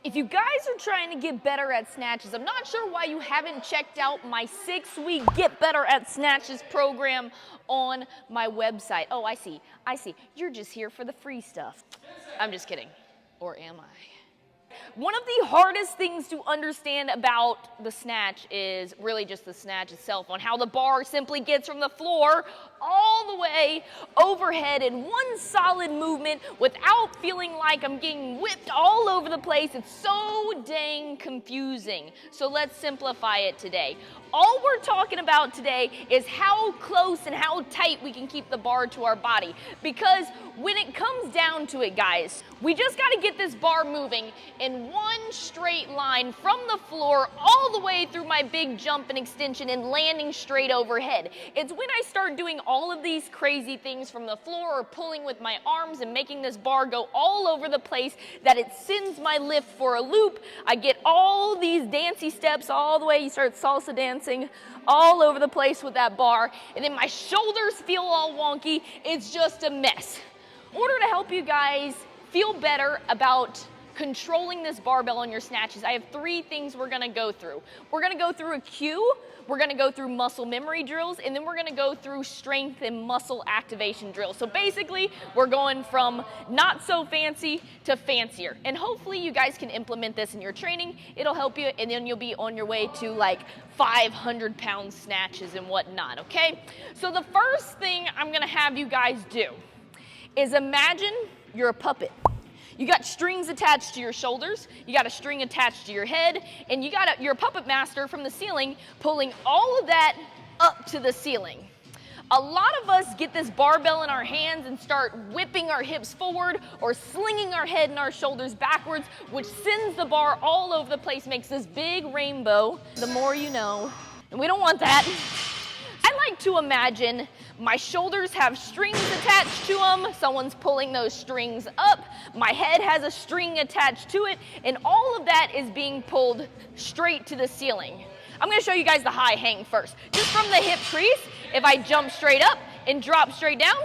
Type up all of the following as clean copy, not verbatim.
If you guys are trying to get better at snatches, I'm not sure why you haven't checked out my 6-week Get Better at Snatches program on my website. Oh, I see. You're just here for the free stuff. I'm just kidding. Or am I? One of the hardest things to understand about the snatch is really just the snatch itself, on how the bar simply gets from the floor all the way overhead in one solid movement without feeling like I'm getting whipped all over the place. It's so dang confusing. So let's simplify it today. All we're talking about today is how close and how tight we can keep the bar to our body. Because when it comes down to it, guys, we just got to get this bar moving in one straight line from the floor all the way through my big jump and extension and landing straight overhead. It's when I start doing all of these crazy things from the floor or pulling with my arms and making this bar go all over the place that it sends my lift for a loop. I get all these dancey steps all the way. You start salsa dancing all over the place with that bar, and then my shoulders feel all wonky. It's just a mess. In order to help you guys feel better about controlling this barbell on your snatches, I have 3 things we're gonna go through. We're gonna go through a cue, we're gonna go through muscle memory drills, and then we're gonna go through strength and muscle activation drills. So basically, we're going from not so fancy to fancier. And hopefully you guys can implement this in your training. It'll help you, and then you'll be on your way to like 500-pound snatches and whatnot, okay? So the first thing I'm gonna have you guys do is imagine you're a puppet. You got strings attached to your shoulders, you got a string attached to your head, and you're a puppet master from the ceiling pulling all of that up to the ceiling. A lot of us get this barbell in our hands and start whipping our hips forward or slinging our head and our shoulders backwards, which sends the bar all over the place, makes this big rainbow. The more you know, and we don't want that. I like to imagine my shoulders have strings attached to them. Someone's pulling those strings up. My head has a string attached to it, and all of that is being pulled straight to the ceiling. I'm gonna show you guys the high hang first. Just from the hip crease, if I jump straight up and drop straight down,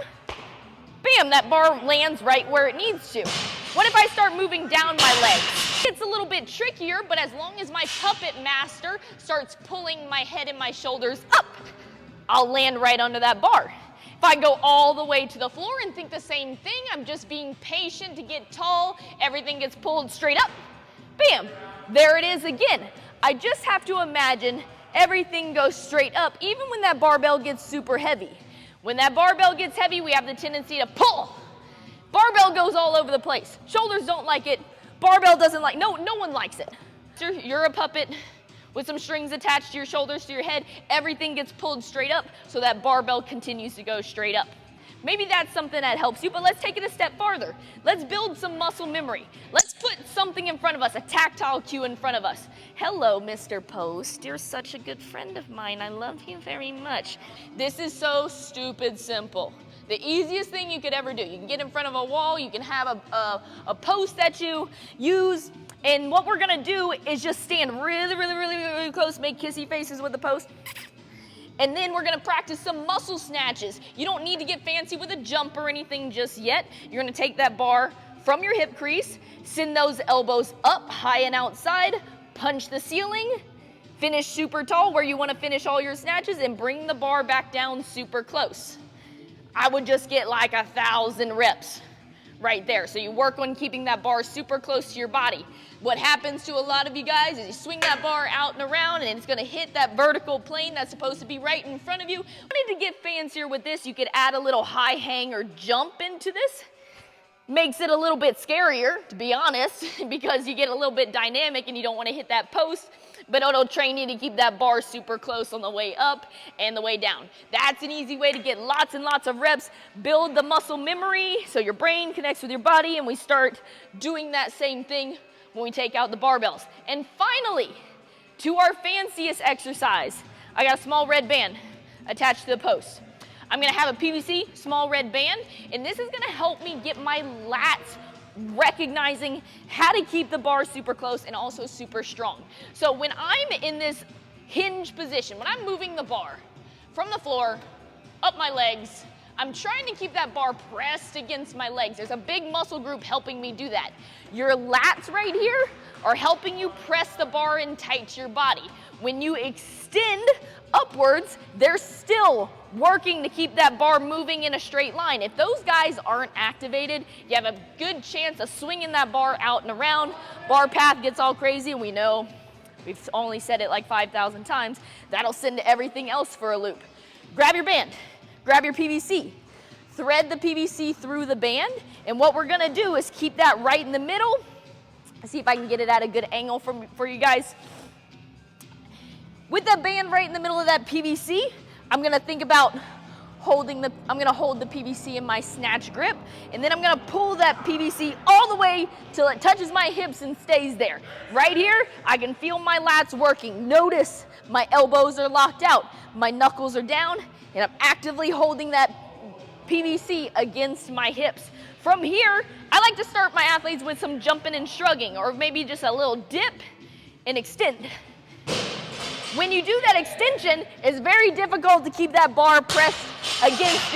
bam, that bar lands right where it needs to. What if I start moving down my legs? It's a little bit trickier, but as long as my puppet master starts pulling my head and my shoulders up, I'll land right under that bar. If I go all the way to the floor and think the same thing, I'm just being patient to get tall, everything gets pulled straight up, bam, there it is again. I just have to imagine everything goes straight up, even when that barbell gets super heavy. When that barbell gets heavy, we have the tendency to pull. Barbell goes all over the place. Shoulders don't like it. Barbell doesn't like, no one likes it. You're a puppet with some strings attached to your shoulders, to your head, everything gets pulled straight up so that barbell continues to go straight up. Maybe that's something that helps you, but let's take it a step farther. Let's build some muscle memory. Let's put something in front of us, a tactile cue in front of us. Hello, Mr. Post. You're such a good friend of mine. I love you very much. This is so stupid simple. The easiest thing you could ever do. You can get in front of a wall, you can have a post that you use, and what we're gonna do is just stand really close, make kissy faces with the post. And then we're gonna practice some muscle snatches. You don't need to get fancy with a jump or anything just yet. You're gonna take that bar from your hip crease, send those elbows up, high and outside, punch the ceiling, finish super tall where you wanna finish all your snatches, and bring the bar back down super close. I would just get like 1,000 reps right there. So you work on keeping that bar super close to your body. What happens to a lot of you guys is you swing that bar out and around, and it's gonna hit that vertical plane that's supposed to be right in front of you. I need to get fancier with this. You could add a little high hang or jump into this. Makes it a little bit scarier, to be honest, because you get a little bit dynamic and you don't wanna hit that post, but it'll train you to keep that bar super close on the way up and the way down. That's an easy way to get lots and lots of reps, build the muscle memory so your brain connects with your body, and we start doing that same thing when we take out the barbells. And finally, to our fanciest exercise, I got a small red band attached to the post. I'm gonna have a PVC small red band, and this is gonna help me get my lats recognizing how to keep the bar super close and also super strong. So when I'm in this hinge position, when I'm moving the bar from the floor, up my legs, I'm trying to keep that bar pressed against my legs. There's a big muscle group helping me do that. Your lats right here are helping you press the bar in tight to your body. When you extend upwards, they're still working to keep that bar moving in a straight line. If those guys aren't activated, you have a good chance of swinging that bar out and around. Bar path gets all crazy, and we know, we've only said it like 5,000 times, that'll send everything else for a loop. Grab your band, grab your PVC, thread the PVC through the band, and what we're gonna do is keep that right in the middle. See if I can get it at a good angle for you guys. With that band right in the middle of that PVC, I'm gonna think about I'm gonna hold the PVC in my snatch grip, and then I'm gonna pull that PVC all the way till it touches my hips and stays there. Right here, I can feel my lats working. Notice my elbows are locked out, my knuckles are down, and I'm actively holding that PVC against my hips. From here, I like to start my athletes with some jumping and shrugging, or maybe just a little dip and extend. When you do that extension, it's very difficult to keep that bar pressed against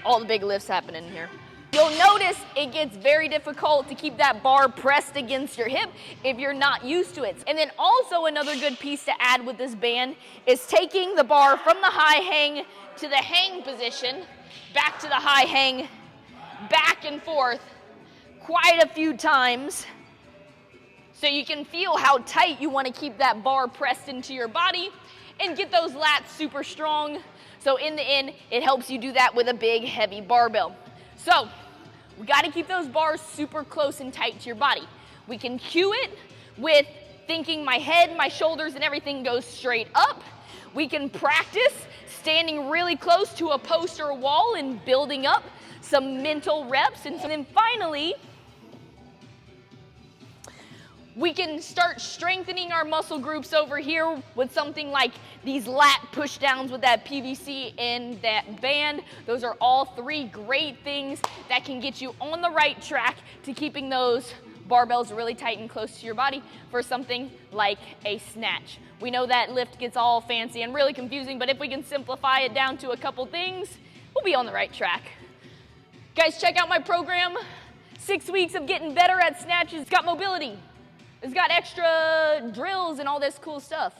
all the big lifts happening here. You'll notice it gets very difficult to keep that bar pressed against your hip if you're not used to it. And then also another good piece to add with this band is taking the bar from the high hang to the hang position, back to the high hang, back and forth quite a few times, so you can feel how tight you want to keep that bar pressed into your body and get those lats super strong. So in the end, it helps you do that with a big, heavy barbell. So we got to keep those bars super close and tight to your body. We can cue it with thinking my head, my shoulders, and everything goes straight up. We can practice standing really close to a post or a wall and building up some mental reps. And then finally, we can start strengthening our muscle groups over here with something like these lat push downs with that PVC and that band. Those are all three great things that can get you on the right track to keeping those barbells really tight and close to your body for something like a snatch. We know that lift gets all fancy and really confusing, but if we can simplify it down to a couple things, we'll be on the right track. Guys, check out my program, 6 weeks of getting better at snatches. It's got mobility. It's got extra drills and all this cool stuff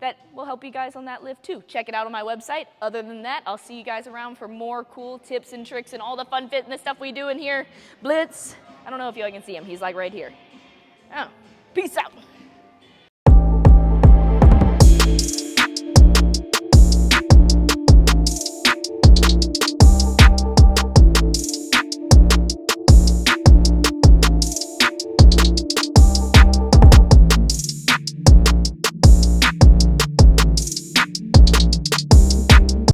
that will help you guys on that lift too. Check it out on my website. Other than that, I'll see you guys around for more cool tips and tricks and all the fun fitness stuff we do in here. Blitz, I don't know if y'all can see him. He's like right here. Oh, peace out.